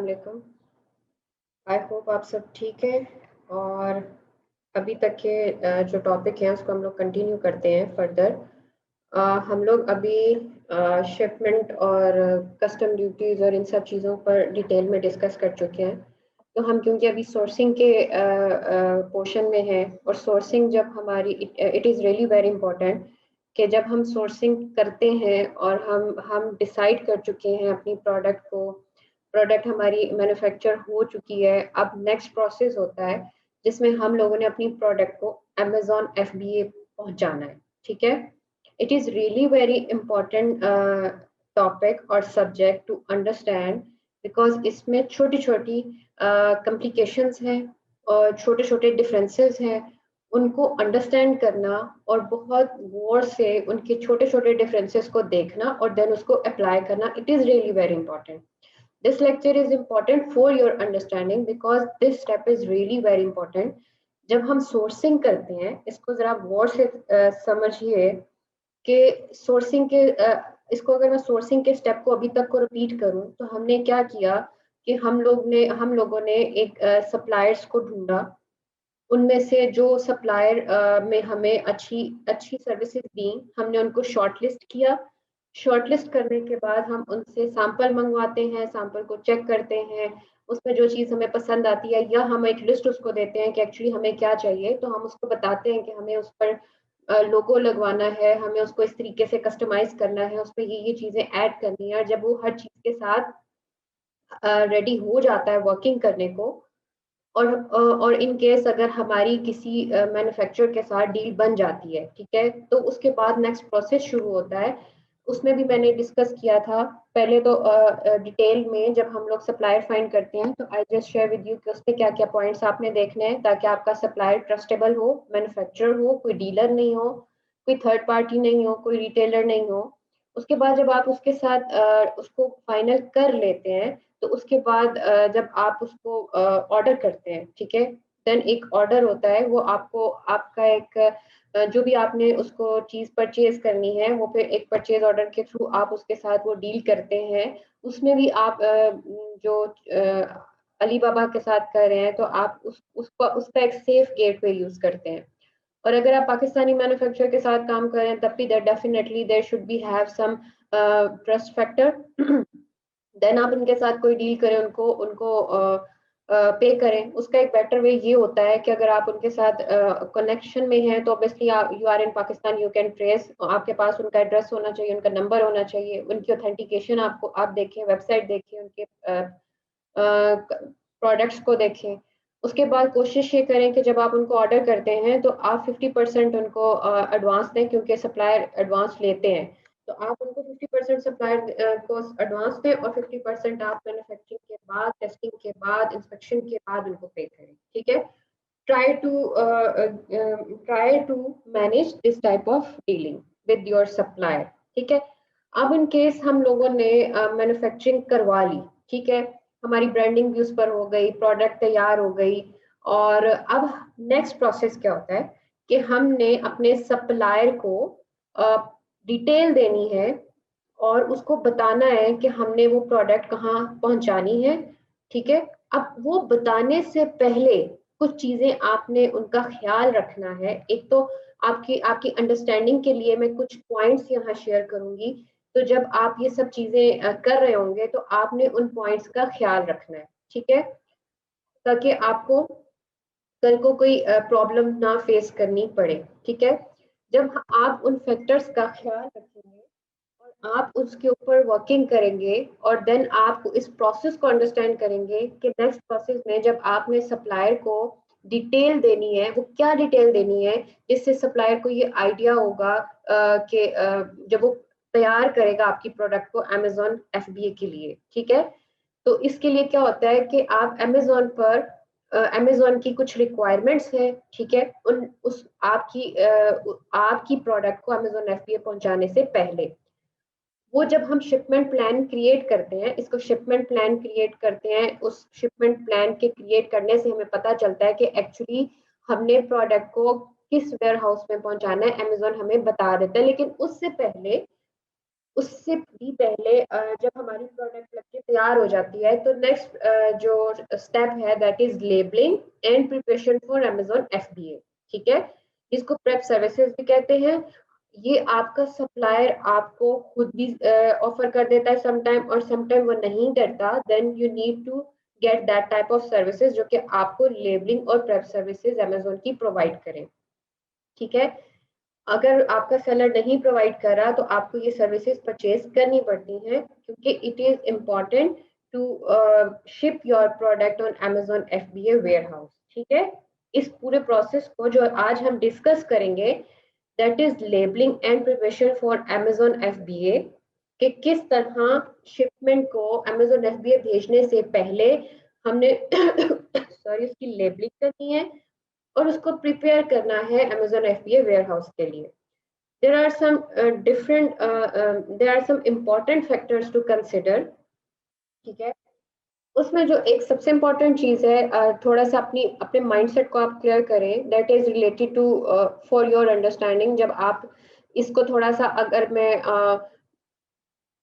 अस्सलाम वालेकुम। I hope आप सब ठीक हैं और अभी तक के जो टॉपिक है उसको हम लोग कंटिन्यू करते हैं फर्दर। हम लोग अभी शिपमेंट और कस्टम ड्यूटीज और इन सब चीज़ों पर डिटेल में डिस्कस कर चुके हैं। तो हम क्योंकि अभी सोर्सिंग के पोर्शन में है और सोर्सिंग जब हमारी it is really very important कि जब हम सोर्सिंग करते हैं और हम डिसाइड कर चुके हैं अपनी प्रोडक्ट हमारी मैन्युफैक्चर हो चुकी है। अब नेक्स्ट प्रोसेस होता है जिसमें हम लोगों ने अपनी प्रोडक्ट को अमेज़न FBA पहुंचाना है। ठीक है, it is really very important topic और सब्जेक्ट टू अंडरस्टैंड, बिकॉज इसमें छोटी छोटी कॉम्प्लिकेशंस हैं और छोटे छोटे डिफरेंसेस हैं। उनको अंडरस्टैंड करना और बहुत गौर से उनके छोटे छोटे डिफरेंसेस को देखना और देन उसको अप्लाई करना, it is really very important. This lecture is important for your understanding because this step is really very important. जब हम सोर्सिंग करते हैं, इसको जरा गौर से समझिए कि सोर्सिंग के इसको अगर मैं सोर्सिंग के स्टेप को अभी तक को रिपीट करूं तो हमने क्या किया कि हम लोगों ने एक सप्लायर्स को ढूंढा। उनमें से जो सप्लायर में हमें अच्छी अच्छी सर्विसेज दी, हमने उनको शॉर्टलिस्ट किया। शॉर्टलिस्ट करने के बाद हम उनसे सैंपल मंगवाते हैं, सैंपल को चेक करते हैं, उसमें जो चीज़ हमें पसंद आती है या हम एक लिस्ट उसको देते हैं कि एक्चुअली हमें क्या चाहिए, तो हम उसको बताते हैं कि हमें उस पर लोगो लगवाना है, हमें उसको इस तरीके से कस्टमाइज करना है, उसमें ये चीज़ें ऐड करनी है। और जब वो हर चीज़ के साथ रेडी हो जाता है वर्किंग करने को, और इन केस अगर हमारी किसी मैन्युफैक्चरर के साथ डील बन जाती है, ठीक है, तो उसके बाद नेक्स्ट प्रोसेस शुरू होता है। उसमें भी मैंने डिस्कस किया था पहले। तो डिटेल में जब हम लोग सप्लायर फाइंड करते हैं तो I just share with you कि उसके क्या क्या पॉइंट्स आपने देखने हैं ताकि आपका सप्लायर ट्रस्टेबल हो, मैन्युफैक्चरर हो, कोई डीलर नहीं हो, कोई थर्ड पार्टी नहीं हो, कोई रिटेलर नहीं हो। उसके बाद जब आप उसके साथ उसको फाइनल कर लेते हैं तो उसके बाद जब आप उसको ऑर्डर करते हैं, ठीक है, देन एक ऑर्डर होता है, वो आपको आपका एक जो भी आपने उसको चीज परचेज करनी है वो फिर एक परचेज ऑर्डर के थ्रू आप उसके साथ वो डील करते हैं। उसमें भी आप जो अली बाबा के साथ कर रहे हैं तो आप उसका एक सेफ गेटवे यूज करते हैं। और अगर आप पाकिस्तानी मैन्युफैक्चरर के साथ काम कर रहे हैं तब भी there definitely there should be have some trust factor. Then आप उनके साथ कोई डील करें, उनको उनको पे करें। उसका एक बेटर वे ये होता है कि अगर आप उनके साथ कनेक्शन में हैं तो obviously you are in Pakistan, you can trace, आपके पास उनका एड्रेस होना चाहिए, उनका नंबर होना चाहिए, उनकी ऑथेंटिकेशन आपको आप देखें, वेबसाइट देखें, उनके प्रोडक्ट्स को देखें। उसके बाद कोशिश ये करें कि जब आप उनको ऑर्डर करते हैं तो आप 50% उनको एडवांस दें, क्योंकि सप्लायर एडवांस लेते हैं। तो आप उनको 50% सप्लायर को एडवांस दें और 50% आप मैन्युफैक्चरिंग के बाद, टेस्टिंग के बाद, इंस्पेक्शन के बाद उनको पे करें। ठीक है, try to try to manage this type of dealing with your supplier. ठीक है, अब इन केस हम लोगों ने मैन्युफैक्चरिंग करवा ली, ठीक है, हमारी ब्रांडिंग भी उस पर हो गई, प्रोडक्ट तैयार हो गई, और अब नेक्स्ट प्रोसेस क्या होता है कि हमने अपने सप्लायर को डिटेल देनी है और उसको बताना है कि हमने वो प्रोडक्ट कहाँ पहुंचानी है। ठीक है, अब वो बताने से पहले कुछ चीजें आपने उनका ख्याल रखना है। एक तो आपकी आपकी अंडरस्टैंडिंग के लिए मैं कुछ पॉइंट्स यहाँ शेयर करूंगी। तो जब आप ये सब चीजें कर रहे होंगे तो आपने उन पॉइंट्स का ख्याल रखना है, ठीक है, ताकि आपको कल को कोई प्रॉब्लम ना फेस करनी पड़े। ठीक है, जब आप उन फैक्टर्स का ख्याल रखेंगे और आप उसके ऊपर वर्किंग करेंगे और देन आप इस प्रोसेस को अंडरस्टैंड करेंगे कि नेक्स्ट प्रोसेस में जब आपने सप्लायर को डिटेल देनी है, वो क्या डिटेल देनी है जिससे सप्लायर को ये आइडिया होगा कि जब वो तैयार करेगा आपकी प्रोडक्ट को अमेजोन FBA के लिए। ठीक है, तो इसके लिए क्या होता है कि आप अमेजोन पर अमेजोन की कुछ रिक्वायरमेंट्स है, ठीक है, उन उस आपकी प्रोडक्ट को अमेजोन FBA पहुंचाने से पहले वो जब हम शिपमेंट प्लान क्रिएट करते हैं, इसको शिपमेंट प्लान क्रिएट करते हैं, उस शिपमेंट प्लान के क्रिएट करने से हमें पता चलता है कि एक्चुअली हमने प्रोडक्ट को किस वेयर हाउस में पहुंचाना है, अमेजोन हमें बता देता है। लेकिन उससे भी पहले जब हमारी प्रोडक्ट लग के तैयार हो जाती है तो नेक्स्ट जो स्टेप है that is labelling and preparation for Amazon FBA। ठीक है, इसको प्रेप सर्विसेज भी कहते हैं। ये आपका सप्लायर आपको खुद भी ऑफर कर देता है समटाइम, और समटाइम वो नहीं करता, then you need to get that type of services जो कि आपको लेबलिंग और प्रेप सर्विसेज अमेजोन की प्रोवाइड करें। ठीक है, अगर आपका सेलर नहीं प्रोवाइड कर रहा तो आपको ये सर्विसेज परचेज करनी पड़ती हैं, क्योंकि it is important to ship your product on Amazon FBA warehouse. ठीक है, इस पूरे प्रोसेस को जो आज हम डिस्कस करेंगे that is labelling and preparation for Amazon FBA, कि किस तरह शिपमेंट को अमेजोन FBA भेजने से पहले हमने सॉरी उसकी लेबलिंग करनी है और उसको प्रिपेयर करना है अमेजोन FBA वेयर हाउस के लिए। there are some there are some important factors to consider। ठीक है, उसमें जो एक सबसे इम्पोर्टेंट चीज है, थोड़ा सा अपने माइंडसेट को आप क्लियर करें, that is related to for your understanding. जब आप इसको थोड़ा सा, अगर मैं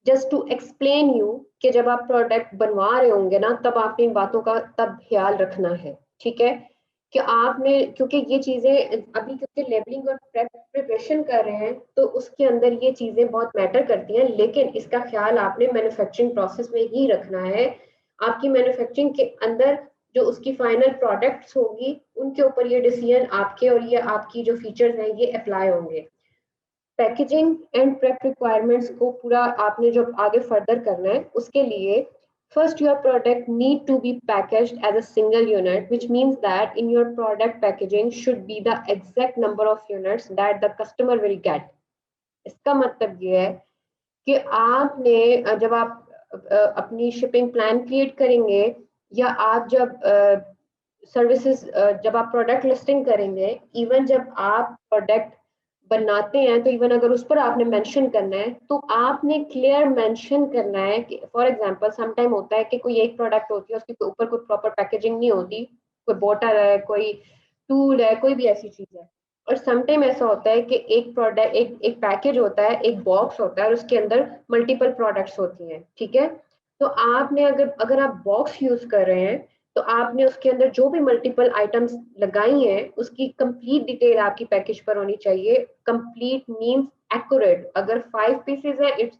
जस्ट टू एक्सप्लेन यू, कि जब आप प्रोडक्ट बनवा रहे होंगे ना तब आपने इन बातों का तब ख्याल रखना है। ठीक है, कि आपने, क्योंकि ये चीजें अभी क्योंकि लेबलिंग और प्रिपरेशन कर रहे हैं तो उसके अंदर ये चीजें बहुत मैटर करती हैं, लेकिन इसका ख्याल आपने मैन्युफैक्चरिंग प्रोसेस में ही रखना है। आपकी मैन्युफैक्चरिंग के अंदर जो उसकी फाइनल प्रोडक्ट्स होगी उनके ऊपर ये डिसीजन आपके और ये आपकी जो फीचर्स हैं ये अप्लाई होंगे। पैकेजिंग एंड प्रेप रिक्वायरमेंट्स को पूरा आपने जो आगे फर्दर करना है उसके लिए, first your product need to be packaged as a single unit, which means that in your product packaging should be the exact number of units that the customer will get। इसका मतलब ये है कि आपने जब आप अपनी शिपिंग प्लान क्रिएट करेंगे, या आप जब सर्विसेज जब आप प्रोडक्ट लिस्टिंग करेंगे, इवन जब आप प्रोडक्ट बनाते हैं तो इवन अगर उस पर आपने मेंशन करना है तो आपने क्लियर मेंशन करना है कि फॉर एग्जांपल सम टाइम होता है कि कोई एक प्रोडक्ट होती है उसके ऊपर कोई प्रॉपर पैकेजिंग नहीं होती, कोई बोटल है, कोई टूल है, कोई भी ऐसी चीज है। और सम टाइम ऐसा होता है कि एक प्रोडक्ट एक पैकेज होता है, एक बॉक्स होता है और उसके अंदर मल्टीपल प्रोडक्ट्स होती हैं। ठीक है, तो आपने अगर आप बॉक्स यूज कर रहे हैं तो आपने उसके अंदर जो भी मल्टीपल आइटम्स लगाई हैं उसकी कंप्लीट डिटेल आपकी पैकेज पर होनी चाहिए। Complete means accurate. अगर 5 पीसेज है इट्स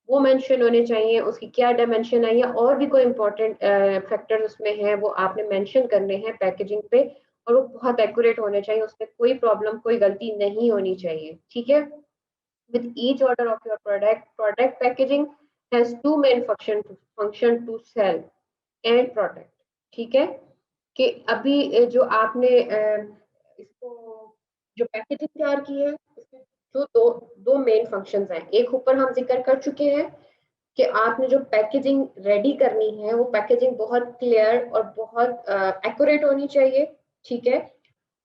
वो मेंशन होने चाहिए, उसकी क्या डायमेंशन है या और भी कोई इंपॉर्टेंट फैक्टर्स उसमें है वो आपने मेंशन करने हैं पैकेजिंग पे, और वो बहुत एक्यूरेट होने चाहिए, उसमें कोई प्रॉब्लम कोई गलती नहीं होनी चाहिए। ठीक है, with each order of your product packaging has two main function to sell and product। ठीक है, कि अभी जो आपने इसको जो पैकेजिंग तैयार की है इसमें जो दो दो मेन फंक्शंस हैं, एक ऊपर हम जिक्र कर चुके हैं कि आपने जो पैकेजिंग रेडी करनी है वो पैकेजिंग बहुत क्लियर और बहुत एक्यूरेट होनी चाहिए। ठीक है,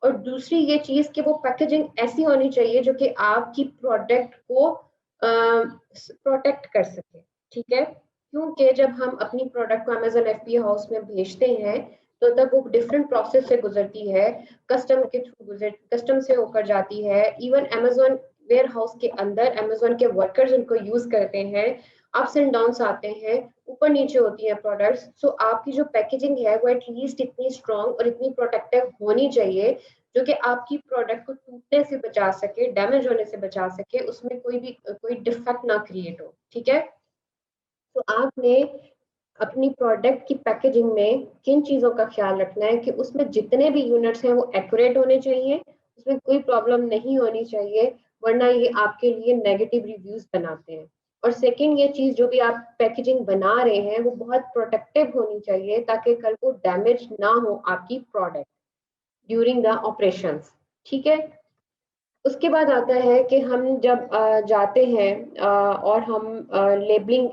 और दूसरी ये चीज कि वो पैकेजिंग ऐसी होनी चाहिए जो कि आपकी प्रोडक्ट को प्रोटेक्ट कर सके। ठीक है, क्योंकि जब हम अपनी प्रोडक्ट को अमेजन FBA हाउस में भेजते हैं तो तब वो डिफरेंट प्रोसेस से गुजरती है, कस्टम से होकर जाती है, इवन अमेजोन वेयर हाउस के अंदर अमेजोन के वर्कर्स उनको यूज करते हैं, अप्स एंड डाउन्स आते हैं, ऊपर नीचे होती हैं प्रोडक्ट्स। सो आपकी जो पैकेजिंग है वो एटलीस्ट इतनी स्ट्रॉन्ग और इतनी प्रोटेक्टिव होनी चाहिए जो कि आपकी प्रोडक्ट को टूटने से बचा सके, डैमेज होने से बचा सके, उसमें कोई डिफेक्ट ना क्रिएट हो। ठीक है, तो आपने अपनी प्रोडक्ट की पैकेजिंग में किन चीजों का ख्याल रखना है कि उसमें जितने भी यूनिट्स हैं वो एक्यूरेट होने चाहिए, उसमें कोई प्रॉब्लम नहीं होनी चाहिए, वरना ये आपके लिए नेगेटिव रिव्यूज बनाते हैं। और सेकंड, ये चीज जो भी आप पैकेजिंग बना रहे हैं वो बहुत प्रोटेक्टिव होनी चाहिए ताकि कल को डैमेज ना हो आपकी प्रोडक्ट ड्यूरिंग द ऑपरेशंस। ठीक है, उसके बाद आता है कि हम जब जाते हैं और हम लेबलिंग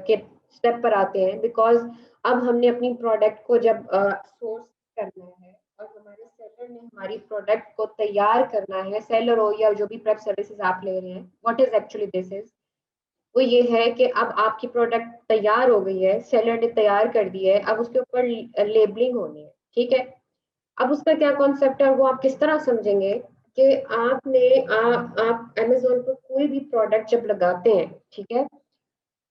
के स्टेप पर आते हैं, बिकॉज अब हमने अपनी प्रोडक्ट को जब सोर्स करना है और हमारे सेलर ने हमारी प्रोडक्ट को तैयार करना है, सेलर हो या जो भी प्रेप सर्विसेज आप ले रहे हैं, what is actually this is, वो ये है कि अब आपकी प्रोडक्ट तैयार हो गई है, सेलर ने तैयार कर दी है, अब उसके ऊपर लेबलिंग होनी है। ठीक है, अब उसका क्या कॉन्सेप्ट है वो आप किस तरह समझेंगे कि आपने आप अमेजोन पर कोई भी प्रोडक्ट जब लगाते हैं, ठीक है,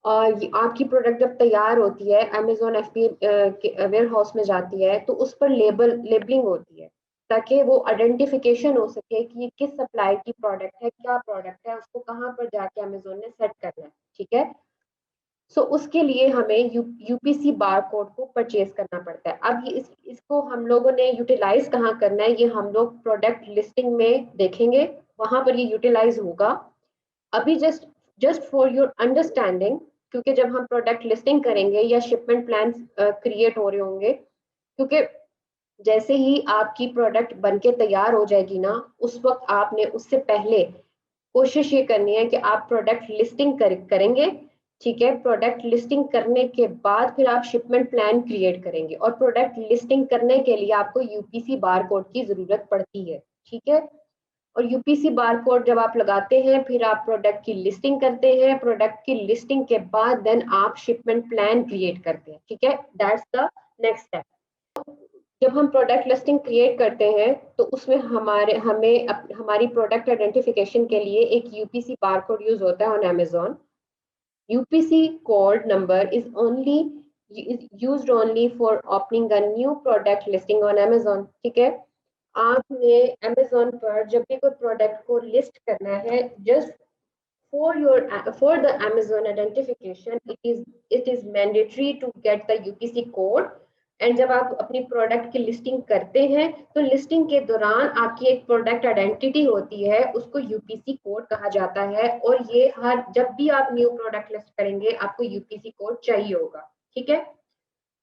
आपकी प्रोडक्ट जब तैयार होती है अमेजोन एफपीए वेयर हाउस में जाती है तो उस पर लेबलिंग होती है ताकि वो आइडेंटिफिकेशन हो सके कि ये किस सप्लाई की प्रोडक्ट है, क्या प्रोडक्ट है, उसको कहाँ पर जाके अमेजोन ने सेट करना है। ठीक है। सो उसके लिए हमें यूपीसी बार कोड को परचेज करना पड़ता है। अब ये इसको हम लोगों ने यूटिलाइज कहाँ करना है, ये हम लोग प्रोडक्ट लिस्टिंग में देखेंगे, वहां पर ये यूटिलाइज होगा। अभी just just for your understanding, क्योंकि जब हम प्रोडक्ट लिस्टिंग करेंगे या शिपमेंट प्लान क्रिएट हो रहे होंगे, क्योंकि जैसे ही आपकी प्रोडक्ट बनके तैयार हो जाएगी ना, उस वक्त आपने उससे पहले कोशिश ये करनी है कि आप प्रोडक्ट लिस्टिंग करेंगे। ठीक है। प्रोडक्ट लिस्टिंग करने के बाद फिर आप शिपमेंट प्लान क्रिएट करेंगे, और प्रोडक्ट लिस्टिंग करने के लिए आपको यूपीसी बार कोड की जरूरत पड़ती है। ठीक है। और यूपीसी बार कोड जब आप लगाते हैं फिर आप प्रोडक्ट की लिस्टिंग करते हैं, प्रोडक्ट की लिस्टिंग के बाद देन आप शिपमेंट प्लान क्रिएट करते हैं। ठीक है। That's the next step. जब हम प्रोडक्ट लिस्टिंग क्रिएट करते हैं तो उसमें हमारी प्रोडक्ट आइडेंटिफिकेशन के लिए एक यूपीसी बार कोड यूज होता है on Amazon. UPC code number is used only for opening a new product listing on Amazon। ठीक है। आपने Amazon पर जब भी कोई प्रोडक्ट को लिस्ट करना है, just for the Amazon identification, it is mandatory to get the UPC code। And जब आप अपनी प्रोडक्ट की लिस्टिंग करते हैं तो लिस्टिंग के दौरान आपकी एक प्रोडक्ट आइडेंटिटी होती है, उसको यूपीसी कोड कहा जाता है। और ये हर जब भी आप न्यू प्रोडक्ट लिस्ट करेंगे आपको यूपीसी कोड चाहिए होगा। ठीक है।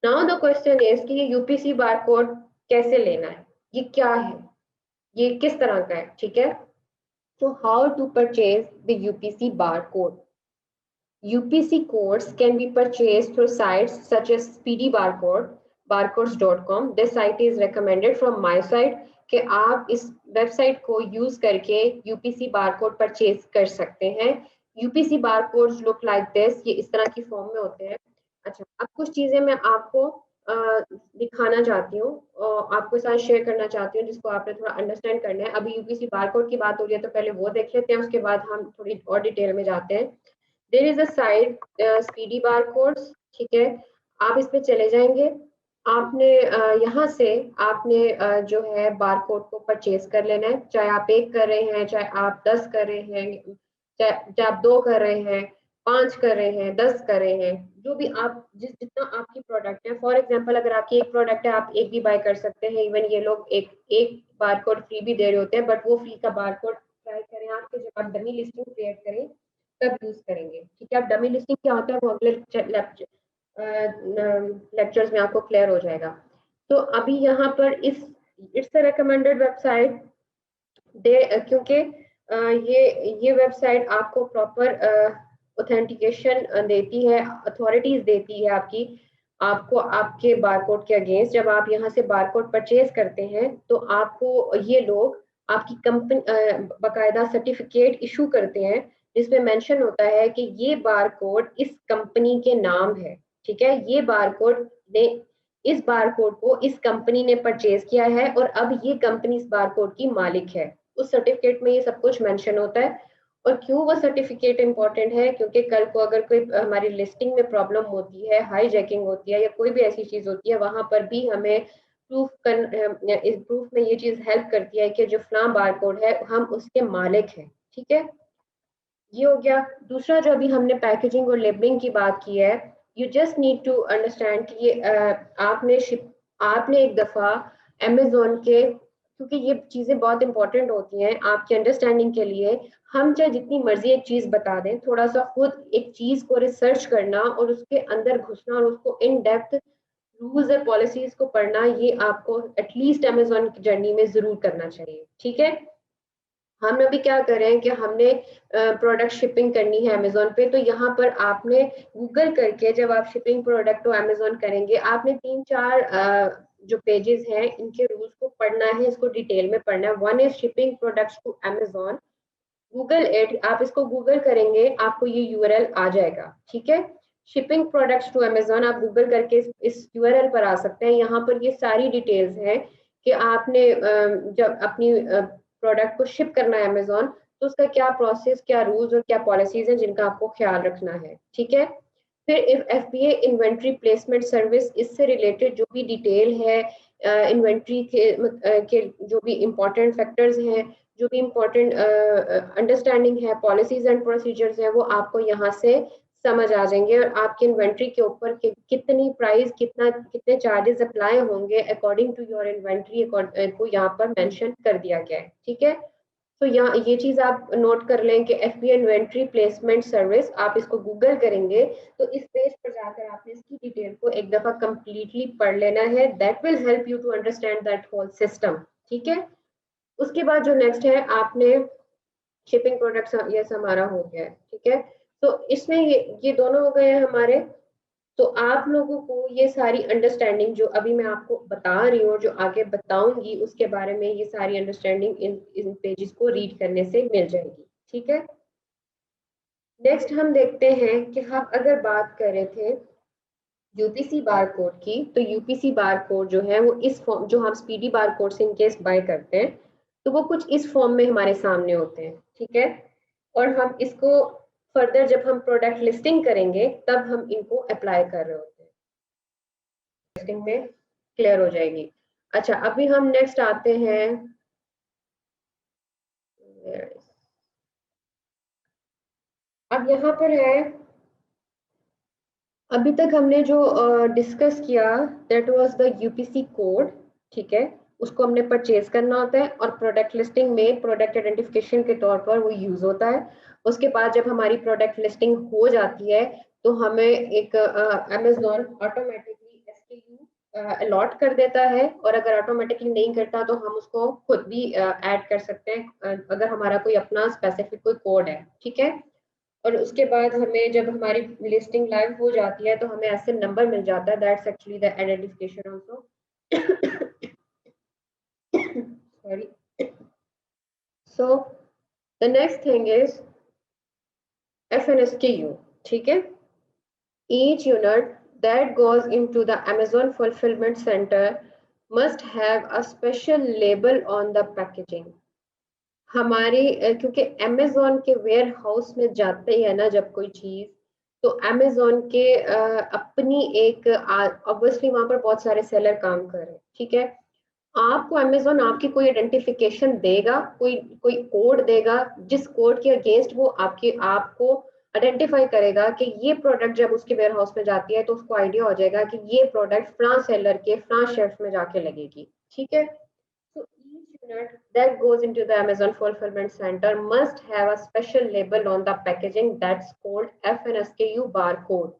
नाउ द क्वेश्चन इज कि ये यूपीसी बार कोड कैसे लेना है, ये क्या है, ये किस तरह का है। ठीक है। So how to purchase the UPC barcode? UPC codes can be purchased through sites such as Speedy Barcode, barcodes.com. This site is recommended from my side कि आप इस वेबसाइट को यूज करके यूपीसी बारकोड परचेज कर सकते हैं। UPC barcodes look like this, ये इस तरह की फॉर्म में होते हैं। अच्छा, अब कुछ चीजें मैं आपको दिखाना चाहती हूँ और आपके साथ शेयर करना चाहती हूँ जिसको आपने थोड़ा अंडरस्टैंड करना है। अभी यूपीसी बारकोड की बात हो रही है तो पहले वो देख लेते हैं, उसके बाद हम थोड़ी और डिटेल में जाते हैं। There is a site Speedy Barcodes. ठीक है। आप इस पे चले जाएंगे, आपने यहाँ से आपने जो है बारकोड को परचेज कर लेना है, चाहे आप 1 कर रहे हैं, चाहे आप 10 कर रहे हैं, चाहे आप 2 कर रहे हैं, 5 कर रहे हैं, 10 कर रहे हैं, जो भी आप जितना आपकी प्रोडक्ट है। फॉर एग्जांपल अगर आपकी एक प्रोडक्ट है आप एक भी बाय कर सकते हैं। इवन ये लोग एक एक बारकोड फ्री भी दे रहे होते हैं, बट वो फ्री का बारकोड ट्राई करें आपके, जब आप डमी लिस्टिंग क्रिएट करें तब यूज करेंगे। ठीक है। अब डमी लिस्टिंग क्या होता है वो अगले लेक्चर्स में आपको क्लियर हो जाएगा। तो अभी यहाँ पर इट्स अ रिकमेंडेड वेबसाइट दे, क्योंकि ये वेबसाइट आपको प्रॉपर ऑथेंटिकेशन देती है, अथॉरिटीज देती है आपको आपके बारकोड के अगेंस्ट। जब आप यहाँ से बारकोड परचेज करते हैं तो आपको ये लोग आपकी कंपनी बाकायदा सर्टिफिकेट इशू करते हैं जिसमें मेंशन होता है कि ये बारकोड इस कंपनी के नाम है। ठीक है। ये बारकोड ने इस बारकोड को इस कंपनी ने परचेज किया है और अब ये कंपनी इस बारकोड की मालिक है। उस सर्टिफिकेट में ये सब कुछ मेंशन होता है। और क्यों वो सर्टिफिकेट इंपॉर्टेंट है, क्योंकि कल को अगर कोई हमारी लिस्टिंग में प्रॉब्लम होती है, हाई जैकिंग होती है या कोई भी ऐसी चीज होती है, वहां पर भी हमें प्रूफ में ये चीज हेल्प करती है कि जो फलां बारकोड है हम उसके मालिक हैं। ठीक है। ये हो गया। दूसरा जो अभी हमने पैकेजिंग और लेबलिंग की बात की है, you just need to understand कि ये आपने एक दफा अमेजोन के, क्योंकि ये चीजें बहुत इंपॉर्टेंट होती हैं आपकी अंडरस्टैंडिंग के लिए। हम चाहे जितनी मर्जी एक चीज बता दें, थोड़ा सा खुद एक चीज को रिसर्च करना और उसके अंदर घुसना और उसको इन डेप्थ रूल्स और पॉलिसीज को पढ़ना, ये आपको एटलीस्ट अमेजोन की जर्नी में जरूर करना चाहिए। ठीक है। हम अभी क्या कर रहे हैं कि हमने प्रोडक्ट शिपिंग करनी है अमेजोन पे, तो यहाँ पर आपने गूगल करके जब आप शिपिंग प्रोडक्ट तो अमेजोन करेंगे, आपने 3-4 जो पेजेस हैं इनके रूल्स को पढ़ना है, इसको डिटेल में पढ़ना है। One is shipping products to Amazon, Google it. आप इसको गूगल करेंगे आपको ये यूआरएल आ जाएगा। ठीक है। शिपिंग प्रोडक्ट्स टू अमेजोन आप गूगल करके इस यूआरएल पर आ सकते हैं। यहाँ पर ये सारी डिटेल्स हैं कि आपने जब अपनी प्रोडक्ट को शिप करना है अमेजोन तो उसका क्या प्रोसेस, क्या रूल्स और क्या पॉलिसीज हैं जिनका आपको ख्याल रखना है। ठीक है। फिर FBA इन्वेंट्री प्लेसमेंट सर्विस, इससे रिलेटेड जो भी डिटेल है इन्वेंट्री के जो भी इम्पोर्टेंट फैक्टर्स हैं, जो भी इम्पोर्टेंट अंडरस्टैंडिंग है, पॉलिसीज एंड प्रोसीजर्स है, वो आपको यहाँ से समझ आ जाएंगे और आपकी इन्वेंट्री के ऊपर कितनी प्राइस, कितने चार्जेस अप्लाई होंगे अकॉर्डिंग टू योर इन्वेंट्री को यहाँ पर मेंशन कर दिया गया है। ठीक है, तो यहाँ ये चीज आप नोट कर लें कि FBA इन्वेंट्री प्लेसमेंट सर्विस, आप इसको गूगल करेंगे तो इस पेज पर जाकर आपने इसकी डिटेल को एक दफा कंप्लीटली पढ़ लेना है। That will help you to understand that whole system. ठीक है, उसके बाद जो नेक्स्ट है, आपने शिपिंग प्रोडक्ट्स, ये हमारा हो गया है। ठीक है, तो इसमें ये दोनों हो गए हैं हमारे। तो आप लोगों को ये सारी अंडरस्टैंडिंग जो अभी मैं आपको बता रही हूँ, जो आगे बताऊंगी, उसके बारे में ये सारी अंडरस्टैंडिंग इन पेजेस को रीड करने से मिल जाएगी। ठीक है, नेक्स्ट हम देखते हैं कि हम अगर बात कर रहे थे यूपीसी बार कोड की, तो यूपीसी बार कोड जो है वो इस फॉर्म, जो हम स्पीडी बार कोड से इनकेस बाय करते हैं तो वो कुछ इस फॉर्म में हमारे सामने होते हैं। ठीक है, और हम इसको फर्दर जब हम प्रोडक्ट लिस्टिंग करेंगे तब हम इनको अप्लाई कर रहे होते हैं, लिस्टिंग में क्लियर हो जाएगी। अच्छा, अभी हम नेक्स्ट आते हैं, अब यहाँ पर है, अभी तक हमने जो डिस्कस किया that was the UPC code. ठीक है, उसको हमने परचेज करना होता है और प्रोडक्ट लिस्टिंग में प्रोडक्ट आइडेंटिफिकेशन के तौर पर वो यूज होता है। उसके बाद जब हमारी प्रोडक्ट लिस्टिंग हो जाती है तो हमें एक अमेजोन ऑटोमेटिकली SKU अलॉट कर देता है, और अगर ऑटोमेटिकली नहीं करता तो हम उसको खुद भी ऐड कर सकते हैं अगर हमारा कोई अपना स्पेसिफिक कोई कोड है। ठीक है, और उसके बाद हमें जब हमारी लिस्टिंग लाइव हो जाती है तो हमें ऐसे नंबर मिल जाता है, that's actually the identification also. Sorry. So the next thing is FNSKU। ठीक है, each unit that goes into the Amazon fulfillment center must have a special label on the packaging। हमारी क्योंकि अमेजोन के ware house में जाते ही है ना जब कोई चीज, तो अमेजोन के अपनी एक, ऑब्वियसली वहां पर बहुत सारे सेलर काम कर रहे हैं। ठीक है, आपको अमेजोन आपकी कोई आइडेंटिफिकेशन देगा, कोई कोई कोड देगा, जिस कोड के अगेंस्ट वो आपके आपको आइडेंटिफाई करेगा कि ये प्रोडक्ट जब उसके वेयर हाउस में जाती है तो उसको आइडिया हो जाएगा कि ये प्रोडक्ट फ्रांस सेलर के फ्रांस शेल्फ में जाके लगेगी। ठीक है, so each unit that goes into the Amazon fulfillment center must have a special label on the packaging that's called FNSKU barcode।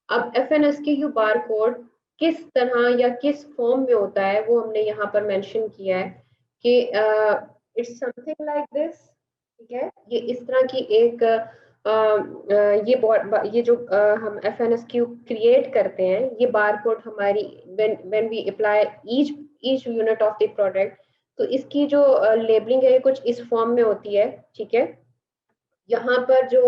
अब FNSKU barcode किस तरह या किस फॉर्म में होता है वो हमने यहाँ पर मेंशन किया है कि इट्स समथिंग लाइक दिस। ठीक है, ये इस तरह की एक ये जो हम FNSKU क्रिएट करते हैं, ये बारकोड हमारी when we apply each unit of the product, तो इसकी जो लेबलिंग है ये कुछ इस फॉर्म में होती है। ठीक है, यहाँ पर जो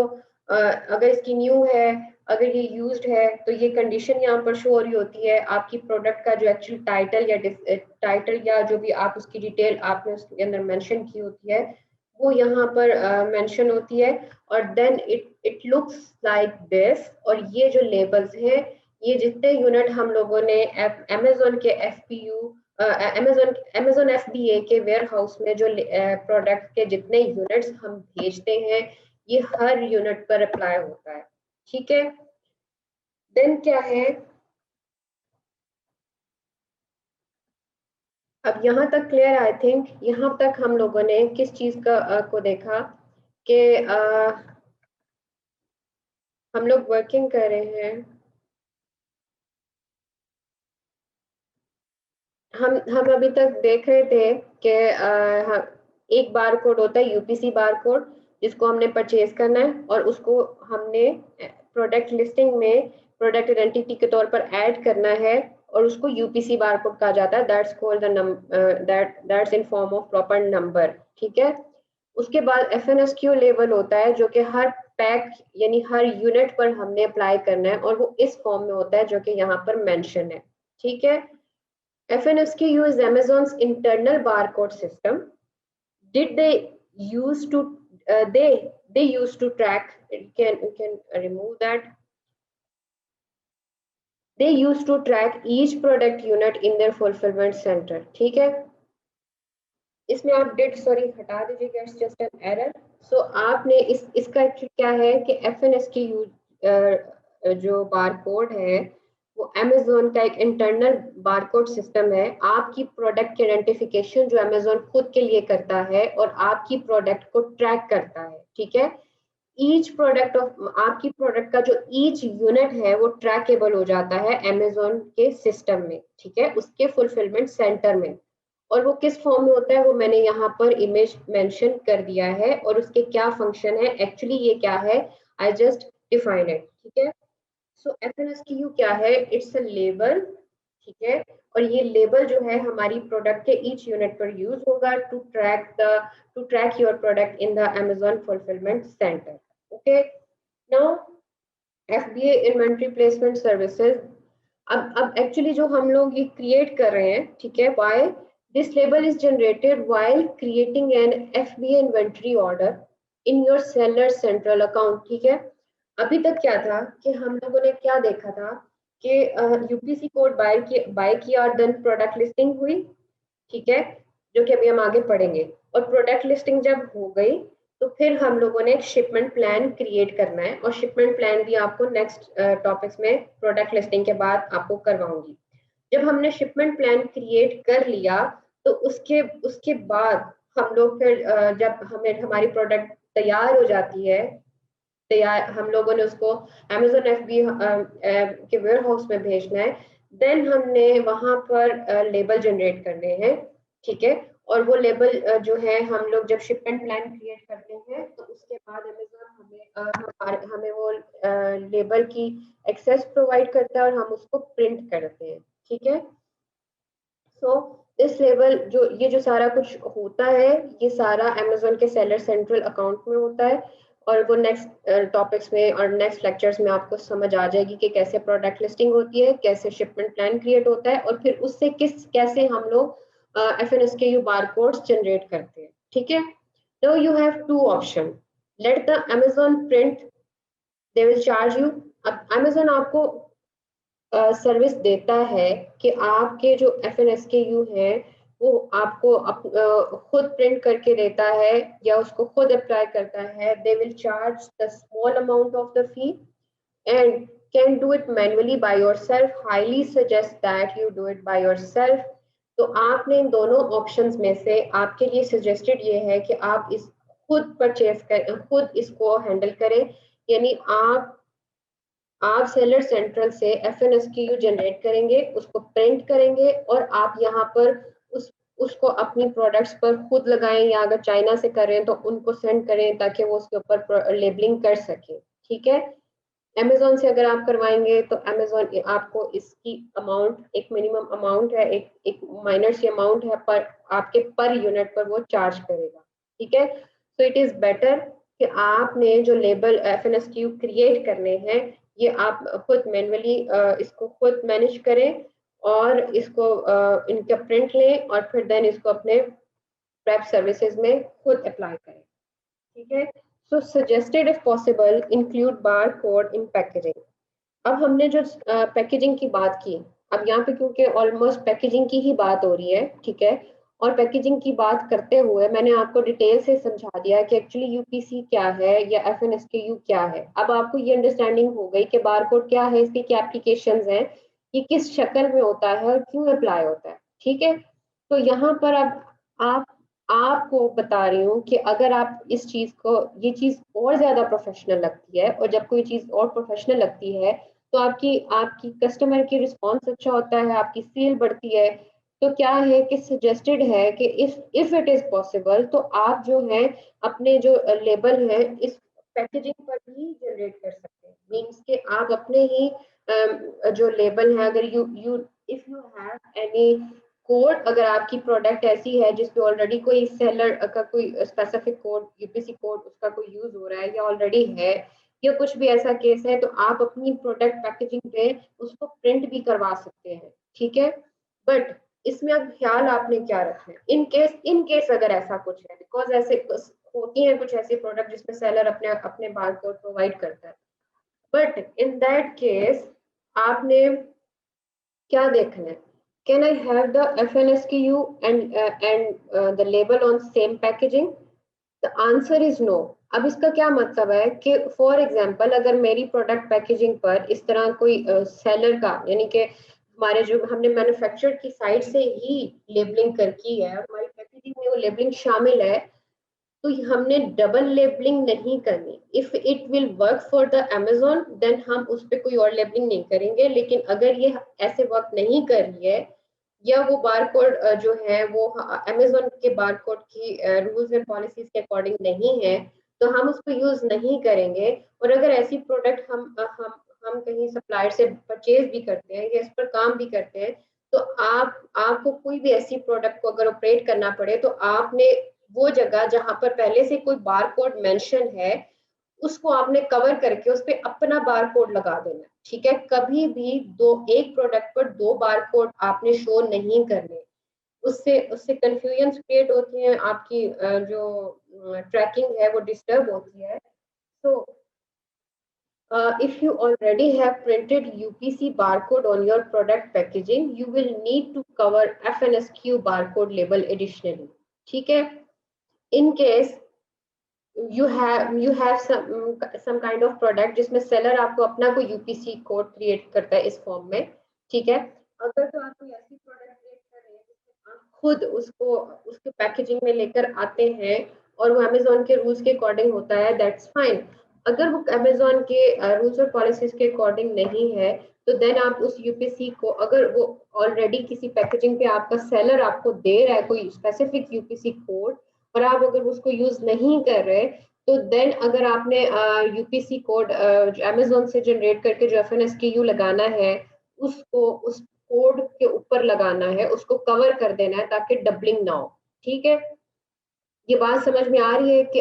अगर इसकी न्यू है, अगर ये यूज्ड है, तो ये कंडीशन यहाँ पर शो हो रही होती है। आपकी प्रोडक्ट का जो एक्चुअल टाइटल या जो भी आप उसकी डिटेल आपने उसके अंदर मेंशन की होती है वो यहाँ पर मेंशन होती है, और then it looks like this. और ये जो लेबल्स हैं, ये जितने यूनिट हम लोगों ने अमेजोन के FPU अमेजोन FBA के वेयर हाउस में जो प्रोडक्ट के जितने यूनिट्स हम भेजते हैं, ये हर यूनिट पर अप्लाई होता है। ठीक है, देन क्या है, अब यहाँ तक क्लियर, आई थिंक यहाँ तक हम लोगों ने किस चीज को देखा कि हम लोग वर्किंग कर रहे हैं, हम अभी तक देख रहे थे कि एक बार कोड होता है यूपीसी बार कोड, जिसको हमने परचेज करना है और उसको हमने प्रोडक्ट लिस्टिंग में प्रोडक्ट आइडेंटिटी के तौर पर ऐड करना है, और उसको यूपीसी बार कोड कहा जाता है। That's called that's in form of proper number. ठीक है, उसके बाद FNSKU लेवल होता है जो कि हर पैक यानी हर यूनिट पर हमने अप्लाई करना है, और वो इस फॉर्म में होता है जो कि यहाँ पर मेंशन है। ठीक है, FNSKU is Amazon's internal barcode system. Did they used to they used to track? You can remove that. They use to track each product unit in their fulfilment centre. ठीक है, इसमें आप डिड सॉरी हटा दीजिएगा, it's just an error. सो आपने इसका क्या है कि FNS की जो बार कोड है वो अमेजोन का एक इंटरनल बारकोड सिस्टम है। आपकी प्रोडक्ट की आइडेंटिफिकेशन जो अमेजोन खुद के लिए करता है और आपकी प्रोडक्ट को ट्रैक करता है। ठीक है, ईच प्रोडक्ट ऑफ आपकी प्रोडक्ट का जो ईच यूनिट है वो ट्रैकेबल हो जाता है अमेजोन के सिस्टम में। ठीक है, उसके फुलफिलमेंट सेंटर में। और वो किस फॉर्म में होता है वो मैंने यहाँ पर इमेज मेंशन कर दिया है, और उसके क्या फंक्शन है, एक्चुअली ये क्या है, आई जस्ट डिफाइन इट। ठीक है, सो FNSKU क्या है, इट्स अ लेबल। ठीक है, और ये लेबल जो है हमारी प्रोडक्ट के ईच यूनिट पर यूज होगा to track your product in the Amazon fulfilment centre. Okay, now FBA inventory placement services. अब एक्चुअली जो हम लोग ये क्रिएट कर रहे हैं, ठीक है, why this label is generated while creating an FBA inventory order in your seller central account. ठीक है, अभी तक क्या था कि हम लोगों ने क्या देखा था कि UPC कोड बाय किया और देन प्रोडक्ट लिस्टिंग हुई। ठीक है, जो कि अभी हम आगे पढ़ेंगे। और प्रोडक्ट लिस्टिंग जब हो गई तो फिर हम लोगों ने एक शिपमेंट प्लान क्रिएट करना है, और शिपमेंट प्लान भी आपको नेक्स्ट टॉपिक्स में प्रोडक्ट लिस्टिंग के बाद आपको करवाऊंगी। जब हमने शिपमेंट प्लान क्रिएट कर लिया तो उसके उसके बाद हम लोग फिर जब हमें हमारी प्रोडक्ट तैयार हो जाती है, तैयार हम लोगों ने उसको Amazon FBA के वेयर हाउस में भेजना है, देन हमने वहां पर लेबल जनरेट करने हैं। ठीक है, और वो लेबल जो है हम लोग जब शिपमेंट प्लान क्रिएट करते हैं तो उसके बाद Amazon हमें वो लेबल की एक्सेस प्रोवाइड करता है और हम उसको प्रिंट करते हैं। ठीक है, सो इस लेवल जो सारा कुछ होता है ये सारा Amazon के सेलर सेंट्रल अकाउंट में होता है, और वो नेक्स्ट टॉपिक्स में और नेक्स्ट लेक्चर्स में आपको समझ आ जाएगी कि कैसे प्रोडक्ट लिस्टिंग होती है, कैसे शिपमेंट प्लान क्रिएट होता है, और फिर उससे कैसे हम लोग FNSKU बारकोड्स जनरेट करते हैं। ठीक है, now you have two option, let the Amazon print, they will charge you. अब Amazon आपको सर्विस देता है कि आपके जो FNSKU है वो आपको खुद प्रिंट करके देता है या उसको खुद अप्लाई करता है। दे will charge the small amount of the fee and can do it manually by yourself. Highly suggest that you do it by yourself. तो आपने इन दोनों ऑप्शंस में से आपके लिए सजेस्टेड ये है कि आप इस खुद परचेज कर खुद इसको हैंडल करें, यानी आप सेलर सेंट्रल से FNSKU जनरेट करेंगे, उसको प्रिंट करेंगे, और आप यहाँ पर उसको अपनी प्रोडक्ट्स पर खुद लगाएं, या अगर चाइना से कर रहे हैं तो उनको सेंड करें ताकि वो उसके ऊपर लेबलिंग कर सके। ठीक है, Amazon से अगर आप करवाएंगे तो Amazon आपको इसकी अमाउंट, एक मिनिमम अमाउंट है, एक माइनर सी अमाउंट है, पर आपके पर यूनिट पर वो चार्ज करेगा। ठीक है, सो इट इज बेटर कि आपने जो लेबल FNSKU क्रिएट करने हैं ये आप खुद मैन्युअली इसको खुद मैनेज करें, और इसको इनका प्रिंट लें, और फिर देन इसको अपने प्रेप सर्विसेज में खुद अप्लाई करें। ठीक है, so suggested if possible include bar code in packaging. अब हमने जो पैकेजिंग की बात की, अब यहाँ पे क्योंकि ऑलमोस्ट पैकेजिंग की ही बात हो रही है, ठीक है, और पैकेजिंग की बात करते हुए मैंने आपको डिटेल से समझा दिया कि एक्चुअली UPC क्या है या FNSKU क्या है। अब आपको ये अंडरस्टैंडिंग हो गई कि बारकोड क्या है, इसकी क्या एप्लीकेशंस हैं, ये किस शक्ल में होता है और क्यों अप्लाई होता है। ठीक है, तो यहाँ पर अब आप आपको बता रही हूँ कि अगर आप इस चीज को, ये चीज और ज्यादा प्रोफेशनल लगती है, और जब कोई चीज और प्रोफेशनल लगती है तो आपकी आपकी कस्टमर की रिस्पॉन्स अच्छा होता है, आपकी सेल बढ़ती है। तो क्या है कि सजेस्टेड है कि इफ इट इज पॉसिबल तो आप जो है अपने जो लेबल है इस पैकेजिंग पर भी जनरेट कर सकते हैं। मीन्स कि आप अपने ही जो लेबल है, अगर you you if you have any code, अगर आपकी प्रोडक्ट ऐसी है जिसपे ऑलरेडी कोई सेलर का कोई स्पेसिफिक कोड, UPC कोड उसका कोई यूज हो रहा है या ऑलरेडी है, या कुछ भी ऐसा केस है, तो आप अपनी प्रोडक्ट पैकेजिंग पे उसको प्रिंट भी करवा सकते हैं। ठीक है, बट इसमें अब ख्याल आपने क्या रखना है, इन केस अगर ऐसा कुछ है, बिकॉज ऐसे होती हैं कुछ ऐसी प्रोडक्ट जिसमें सेलर अपने अपने बारकोड प्रोवाइड करता है, बट इन दैट केस आपने क्या देखना है? Can I have the FNSKU and the label on same packaging? The answer is no. अब इसका क्या मतलब है कि फॉर एग्जाम्पल अगर मेरी प्रोडक्ट पैकेजिंग पर इस तरह कोई सेलर का, यानी कि हमारे जो हमने मैन्युफैक्चर की साइड से ही लेबलिंग कर की है, हमारी पैकेजिंग में वो लेबलिंग शामिल है, तो हमने डबल लेबलिंग नहीं करनी। If it will work for the Amazon then हम उस पर कोई और लेबलिंग नहीं करेंगे। लेकिन अगर ये ऐसे वर्क नहीं कर रही है या वो बारकोड जो है वो Amazon के बारकोड की रूल्स एंड पॉलिसीज के अकॉर्डिंग नहीं है, तो हम उसको यूज नहीं करेंगे। और अगर ऐसी प्रोडक्ट हम कहीं सप्लायर से परचेज भी करते हैं या इस पर काम भी करते हैं, तो आपको कोई भी ऐसी प्रोडक्ट को अगर ऑपरेट करना पड़े तो आपने वो जगह जहां पर पहले से कोई बार कोड मेंशन है उसको आपने कवर करके उस पर अपना बार कोड लगा देना। ठीक है, कभी भी एक प्रोडक्ट पर दो बार कोड आपने शो नहीं करने। उससे उससे कंफ्यूजन क्रिएट होती है, आपकी जो ट्रैकिंग है वो डिस्टर्ब होती है। तो if you already have printed UPC barcode on your product packaging, you will need to cover FNSQ barcode label additionally. ठीक है? In case you have some kind of product जिसमें seller आपको अपना कोई UPC कोड क्रिएट करता है इस form में, ठीक है? अगर तो आप कोई ऐसी प्रोडक्ट क्रिएट कर रहे हैं जिसमें आप खुद उसको उसके पैकेजिंग में लेकर आते हैं और वो Amazon के रूल्स के अकॉर्डिंग होता है, दैट्स फाइन। अगर वो Amazon के रूल्स और पॉलिसीज के अकॉर्डिंग नहीं है, तो देन आप उस यूपीसी को, अगर वो ऑलरेडी किसी पैकेजिंग पे आपका सेलर आपको दे रहा है कोई स्पेसिफिक यूपीसी कोड और आप अगर उसको यूज नहीं कर रहे, तो देन अगर आपने यूपीसी कोड Amazon से जनरेट करके जो FNSKU लगाना है उसको उस कोड के ऊपर लगाना है, उसको कवर कर देना है ताकि डबलिंग ना हो। ठीक है, ये बात समझ में आ रही है कि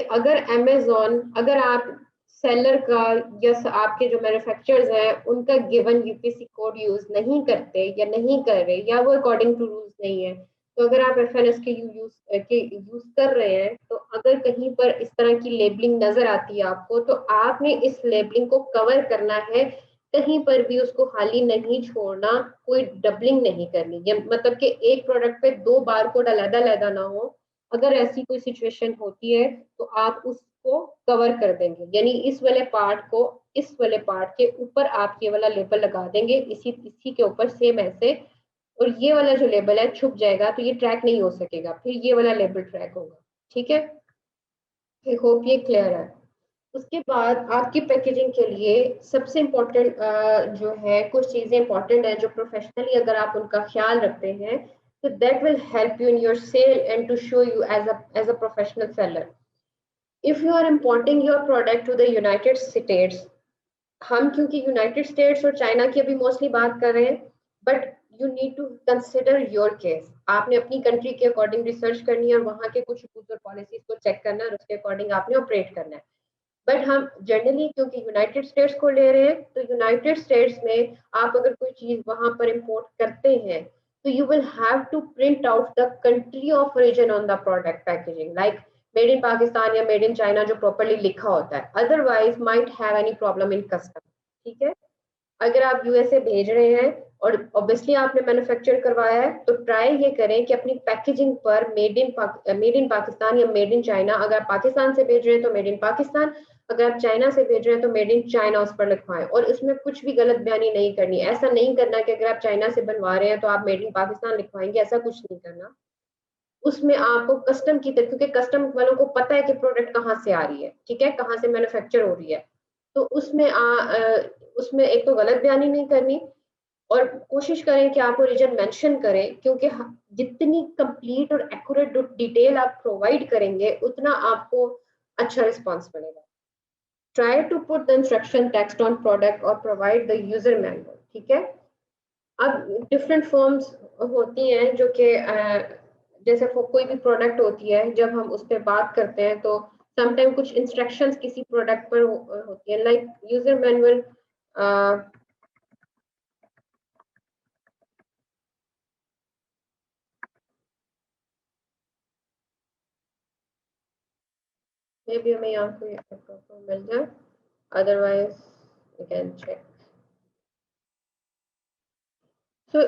अगर आप सेलर का या आपके जो मैन्युफैक्चरर्स हैं उनका गिवन यूपीसी कोड यूज नहीं करते या नहीं कर रहे या वो अकॉर्डिंग टू रूल्स नहीं है, तो अगर आप एफएनएस के यूज कर रहे हैं, तो अगर कहीं पर इस तरह की लेबलिंग नजर आती है आपको, तो आपने इस लेबलिंग को कवर करना है। कहीं पर भी उसको खाली नहीं छोड़ना, कोई डबलिंग नहीं करनी, ये मतलब कि एक प्रोडक्ट पे दो बार कोड अलग अलग ना हो। अगर ऐसी कोई सिचुएशन होती है तो आप उसको कवर कर देंगे, यानी इस वाले पार्ट के ऊपर आप ये वाला लेबल लगा देंगे, इसी इसी के ऊपर सेम ऐसे। और ये वाला जो लेबल है छुप जाएगा, तो ये ट्रैक नहीं हो सकेगा, फिर ये वाला लेबल ट्रैक होगा। ठीक है, आई होप ये क्लियर है। उसके बाद आपकी पैकेजिंग के लिए सबसे इम्पोर्टेंट जो है, कुछ चीजें इंपॉर्टेंट है जो प्रोफेशनली अगर आप उनका ख्याल रखते हैं, तो that will help you in your sale and to show you as a professional seller. If you are importing your product to the United States, हम क्योंकि यूनाइटेड स्टेट्स और चाइना की अभी मोस्टली बात कर रहे हैं, but you need to consider your case. आपने अपनी कंट्री के अकॉर्डिंग रिसर्च करनी है और वहाँ के कुछ रूल्स और पॉलिसीज को चेक करना है और उसके अकॉर्डिंग आपने ऑपरेट करना है। बट हम जनरली क्योंकि यूनाइटेड स्टेट्स को ले रहे हैं, तो यूनाइटेड स्टेट्स में आप अगर कोई चीज वहां पर इंपोर्ट करते हैं, तो you will have to print out the country of origin on the product packaging, like made in Pakistan या मेड इन चाइना जो प्रॉपरली लिखा होता है, otherwise might have any problem in custom. ठीक है, अगर आप यूएसए भेज रहे हैं और ऑब्वियसली आपने मैन्युफैक्चर करवाया है, तो ट्राई ये करें कि अपनी पैकेजिंग पर मेड इन पाकिस्तान या मेड इन चाइना, अगर आप पाकिस्तान से भेज रहे हैं तो मेड इन पाकिस्तान, अगर आप चाइना से भेज रहे हैं तो मेड इन चाइना उस पर लिखवाएं। और इसमें कुछ भी गलत बयानी नहीं करनी, ऐसा नहीं करना कि अगर आप चाइना से बनवा रहे हैं तो आप मेड इन पाकिस्तान लिखवाएंगे, ऐसा कुछ नहीं करना। उसमें आपको कस्टम की तरह, क्योंकि कस्टम वालों को पता है कि प्रोडक्ट कहाँ से आ रही है, ठीक है, कहाँ से मैन्युफैक्चर हो रही है, तो उसमें एक तो गलत बयानी नहीं करनी, और कोशिश करें कि आप ओरिजिन मेंशन करें, क्योंकि जितनी कंप्लीट और एक्यूरेट डिटेल आप प्रोवाइड करेंगे उतना आपको अच्छा रिस्पांस मिलेगा। Try to put the instruction text on product और प्रोवाइड द यूजर मैनुअल। ठीक है, अब डिफरेंट फॉर्म्स होती हैं जो कि जैसे कोई भी प्रोडक्ट होती है, जब हम उस पर बात करते हैं तो समटाइम कुछ इंस्ट्रक्शंस किसी प्रोडक्ट पर होती है, लाइक यूजर मैनुअल। मे भी हमें यहाँ कोई मिल जाए, अदरवाइज यू कैन चेक। सो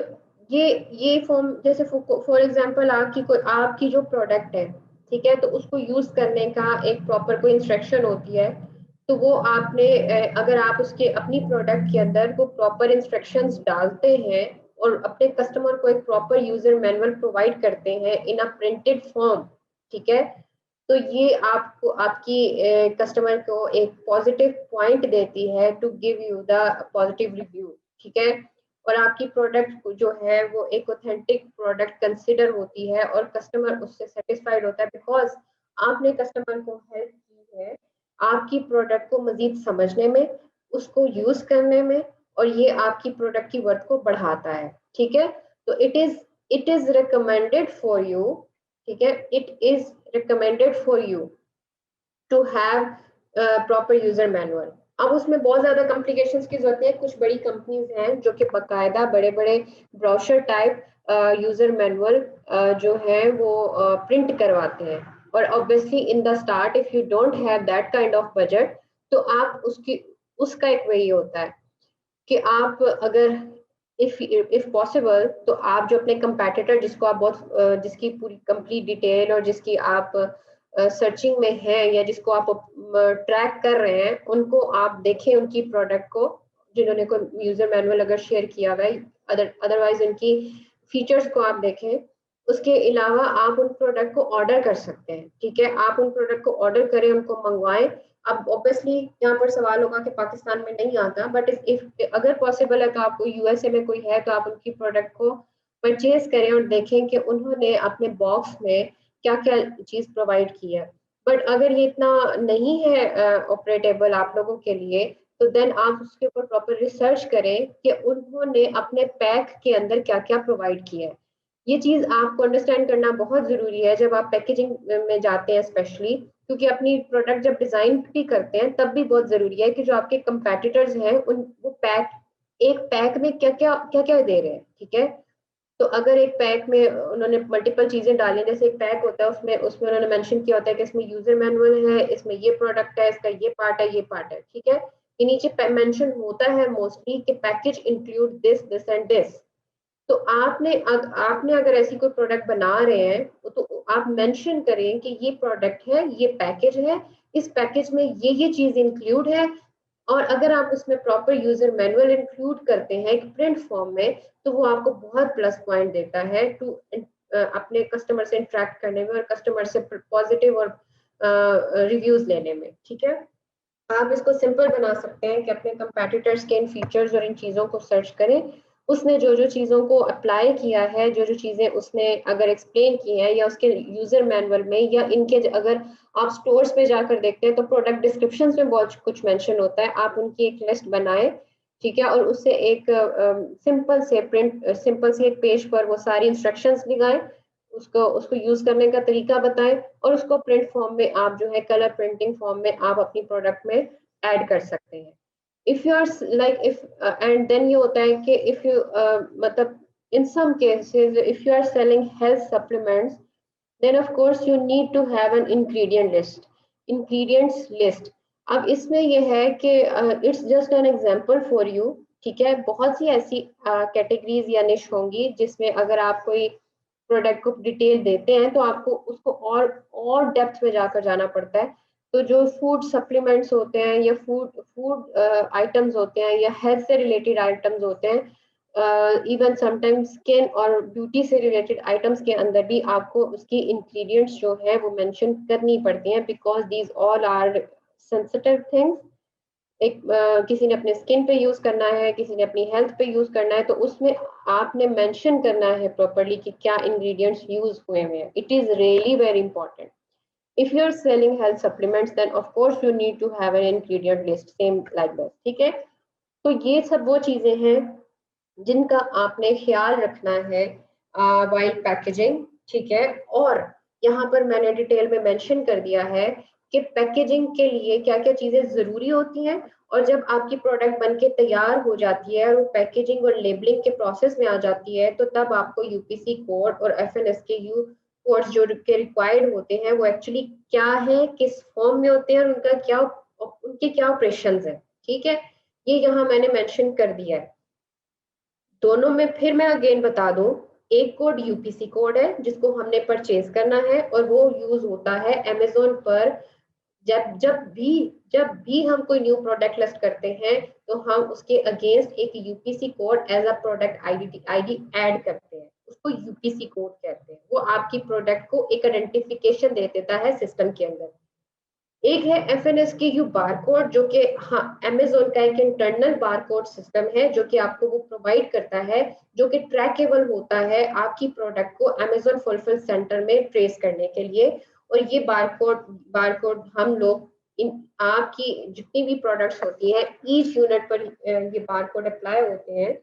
ये फॉर्म, जैसे फॉर एग्जांपल आपकी जो प्रोडक्ट है, ठीक है, तो उसको यूज करने का एक प्रॉपर कोई इंस्ट्रक्शन होती है। तो वो आपने अगर आप उसके अपनी प्रोडक्ट के अंदर वो प्रॉपर इंस्ट्रक्शंस डालते हैं और अपने कस्टमर को एक प्रॉपर यूजर मैनुअल प्रोवाइड करते हैं इन अ प्रिंटेड फॉर्म, ठीक है, तो ये आपको आपकी कस्टमर को एक पॉजिटिव पॉइंट देती है to give you the positive review, ठीक है। और आपकी प्रोडक्ट जो है वो एक ऑथेंटिक प्रोडक्ट कंसिडर होती है और कस्टमर उससे सेटिस्फाइड होता है, बिकॉज आपने कस्टमर को हेल्प की है आपकी प्रोडक्ट को मजीद समझने में, उसको यूज करने में, और ये आपकी प्रोडक्ट की वर्थ को बढ़ाता है, ठीक है। तो it is recommended for you, ठीक है, it is recommended for you to have proper user manual. अब उसमें बहुत ज्यादा कॉम्प्लिकेशंस की जरूरत है, कुछ बड़ी कंपनीज हैं जो कि बकायदा बड़े बड़े ब्रोशर टाइप यूजर मैनुअल जो है वो प्रिंट करवाते हैं। और obviously in the start if you don't have that kind of budget, तो आप उसकी उसका एक वही होता है कि आप अगर इफ पॉसिबल तो आप जो अपने कंपेटिटर जिसको आप बहुत जिसकी पूरी कंप्लीट डिटेल और जिसकी आप सर्चिंग में है या जिसको आप ट्रैक कर रहे हैं, उनको आप देखें उनकी प्रोडक्ट को, जिन्होंने कोई यूजर मैनुअल अगर शेयर किया हुआ है, अदरवाइज उनकी फीचर्स को आप देखें। उसके अलावा आप उन प्रोडक्ट को ऑर्डर कर सकते हैं, ठीक है, आप उन प्रोडक्ट को ऑर्डर करें, उनको मंगवाएं। अब ऑब्वियसली यहाँ पर सवाल होगा कि पाकिस्तान में नहीं आता, बट इफ अगर पॉसिबल है तो आपको यूएसए में कोई है तो आप उनकी प्रोडक्ट को परचेज करें और देखें कि उन्होंने अपने बॉक्स में क्या क्या चीज प्रोवाइड की है। बट अगर ये इतना नहीं है ऑपरेटेबल आप लोगों के लिए, तो देन आप उसके ऊपर प्रॉपर रिसर्च करें कि उन्होंने अपने पैक के अंदर क्या क्या प्रोवाइड किया है। ये चीज आपको अंडरस्टैंड करना बहुत जरूरी है जब आप पैकेजिंग में जाते हैं स्पेशली, क्योंकि अपनी प्रोडक्ट जब डिजाइन भी करते हैं तब भी बहुत जरूरी है कि जो आपके कंपेटिटर्स हैं उन वो पैक एक पैक में क्या क्या दे रहे हैं, ठीक है। तो अगर एक पैक में उन्होंने मल्टीपल चीजें डाली हैं, जैसे एक पैक होता है उसमें उसमें उन्होंने मेंशन किया होता है कि इसमें यूजर मैनुअल है, इसमें ये प्रोडक्ट है, इसका ये पार्ट है, ये पार्ट है, ठीक है। ये नीचे मेंशन होता है मोस्टली कि package include this this and this. तो आपने अगर ऐसी कोई प्रोडक्ट बना रहे हैं तो आप मेंशन करें कि ये प्रोडक्ट है, ये पैकेज है, इस पैकेज में ये चीज इंक्लूड है। और अगर आप उसमें प्रॉपर यूजर मैनुअल इंक्लूड करते हैं एक प्रिंट फॉर्म में, तो वो आपको बहुत प्लस पॉइंट देता है टू अपने कस्टमर से इंटरेक्ट करने में और कस्टमर से पॉजिटिव और रिव्यूज लेने में, ठीक है। आप इसको सिंपल बना सकते हैं कि अपने कंपेटिटर्स के इन फीचर्स और इन चीज़ों को सर्च करें, उसने जो जो चीज़ों को अप्लाई किया है, जो जो चीज़ें उसने अगर एक्सप्लेन की हैं या उसके यूजर मैनुअल में या इनके अगर आप स्टोर्स पे जाकर देखते हैं तो प्रोडक्ट डिस्क्रिप्शन में बहुत कुछ मेंशन होता है, आप उनकी एक लिस्ट बनाएं, ठीक है, और उससे एक सिंपल से एक पेज पर वो सारी इंस्ट्रक्शंस लिखाएं, उसको उसको यूज करने का तरीका बताएं, और उसको प्रिंट फॉर्म में आप जो है कलर प्रिंटिंग फॉर्म में आप अपनी प्रोडक्ट में ऐड कर सकते हैं। If you are like if and then ये होता है कि इफ यू मतलब in some cases if you are selling health supplements, then of course you need to have an ingredients list। अब इसमें ये है कि it's just an example for you, ठीक है, बहुत सी ऐसी कैटेगरीज या निश होंगी जिसमें अगर आप कोई प्रोडक्ट को डिटेल देते हैं तो आपको उसको और डेप्थ में जाकर जाना पड़ता है। तो जो फूड सप्लीमेंट्स होते हैं या फूड फूड आइटम्स होते हैं या हेल्थ से रिलेटेड आइटम्स होते हैं, इवन समटाइम्स स्किन और ब्यूटी से रिलेटेड आइटम्स के अंदर भी आपको उसकी इंग्रेडिएंट्स जो है वो मेंशन करनी पड़ती हैं, because these all are sensitive things. एक किसी ने अपने स्किन पे यूज करना है, किसी ने अपनी हेल्थ पे यूज करना है, तो उसमें आपने मेंशन करना है प्रॉपरली कि क्या इंग्रेडिएंट्स यूज हुए हैं। It is really very important. If you are selling health supplements then of course you need to have an ingredient list same like this, ठीक है। तो ये सब वो चीजें हैं जिनका आपने ख्याल रखना है वाइल पैकेजिंग, ठीक है। और यहाँ पर मैंने डिटेल में मेंशन कर दिया है कि पैकेजिंग के लिए क्या क्या चीजें जरूरी होती हैं, और जब आपकी प्रोडक्ट बन के तैयार हो जाती है और वो पैकेजिंग और लेबलिंग के प्रोसेस में आ जाती है, तो तब आपको यूपीसी कोड और FNSKU कोड्स जो के रिक्वायर्ड होते हैं वो एक्चुअली क्या है, किस फॉर्म में होते हैं और उनके क्या ऑपरेशन है, ठीक है। ये यहाँ मैंने मेंशन कर दिया है। दोनों में फिर मैं अगेन बता दूं, एक कोड यूपीसी कोड है जिसको हमने परचेज करना है और वो यूज होता है अमेजोन पर। जब भी हम कोई न्यू प्रोडक्ट लिस्ट करते हैं तो हम उसके अगेंस्ट एक UPC code as a product ID add करते हैं, उसको यूपीसी कोड कहते हैं। वो आपकी प्रोडक्ट को एक आइडेंटिफिकेशन दे देता है सिस्टम के अंदर। एक है FNSKU बारकोड, जो कि हाँ अमेजोन का एक इंटरनल बारकोड सिस्टम है जो कि आपको वो प्रोवाइड करता है, जो कि ट्रैकेबल होता है आपकी प्रोडक्ट को अमेजोन फुलफिल सेंटर में ट्रेस करने के लिए। और ये बारकोड बारकोड हम लोग इन आपकी जितनी भी प्रोडक्ट्स होती हैं ईच यूनिट पर ये बारकोड अप्लाई होते हैं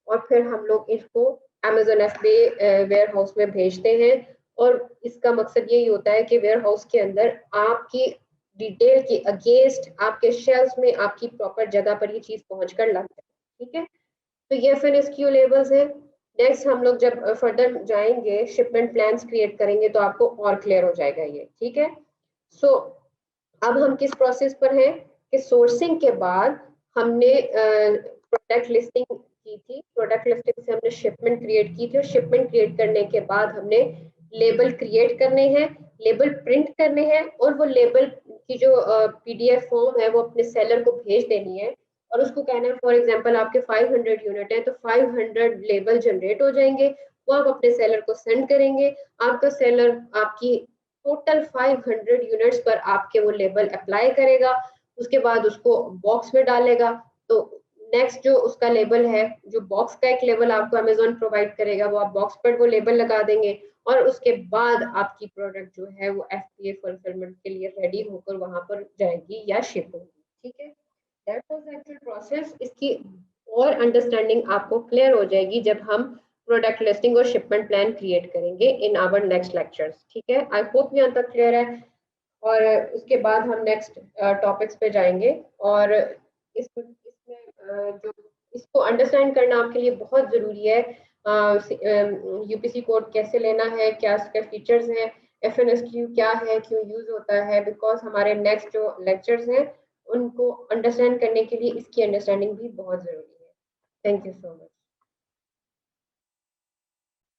और फिर हम लोग इसको अमेजोन FBA वेयर हाउस में भेजते हैं। और इसका मकसद यही होता है कि वेयर हाउस के अंदर आपकी डिटेल के अगेंस्ट आपके शेल्स में आपकी प्रॉपर जगह पर ये चीज पहुंच कर लग जाए। ठीक है, तो ये FNSKU लेबल्स है। नेक्स्ट हम लोग जब फर्दर जाएंगे शिपमेंट प्लान्स क्रिएट करेंगे तो आपको और क्लियर हो जाएगा ये। ठीक है, सो अब हम किस प्रोसेस पर हैं कि सोर्सिंग के बाद हमने प्रोडक्ट लिस्टिंग की थी, प्रोडक्ट लिस्टिंग से हमने शिपमेंट क्रिएट की थी और शिपमेंट क्रिएट करने के बाद हमने लेबल क्रिएट करने हैं, लेबल प्रिंट करने हैं और वो लेबल की जो PDF फॉर्म है वो अपने सेलर को भेज देनी है। और उसको कहना है फॉर एग्जांपल आपके 500 यूनिट है तो 500 लेबल जनरेट हो जाएंगे, वो आप अपने सेलर को सेंड करेंगे। आपका सेलर आपकी टोटल 500 यूनिट्स पर आपके वो लेबल अप्लाई करेगा, उसके बाद उसको बॉक्स में डालेगा। तो नेक्स्ट जो उसका लेबल है, जो बॉक्स का एक लेबल आपको अमेजोन प्रोवाइड करेगा, वो आप बॉक्स पर वो लेबल लगा देंगे और उसके बाद आपकी प्रोडक्ट जो है वो FBA फुलफिलमेंट के लिए रेडी होकर वहां पर जाएगी या शिप होगी। ठीक है, दैट वाज एक्चुअल प्रोसेस। इसकी और अंडरस्टैंडिंग आपको क्लियर हो जाएगी जब हम प्रोडक्ट लिस्टिंग और शिपमेंट प्लान क्रिएट करेंगे इन आवर नेक्स्ट लेक्चर्स। ठीक है, आई होप यहाँ तक क्लियर है। और उसके बाद हम नेक्स्ट टॉपिक्स पे जाएंगे और इसमें जो इसको अंडरस्टैंड करना आपके लिए बहुत जरूरी है। यूपीसी कोड कैसे लेना है, क्या इसके फीचर्स हैं, FNSKU क्या है, क्यों यूज होता है, बिकॉज हमारे नेक्स्ट जो लेक्चर्स हैं उनको अंडरस्टैंड करने के लिए इसकी अंडरस्टैंडिंग भी बहुत जरूरी है। Thank you so much.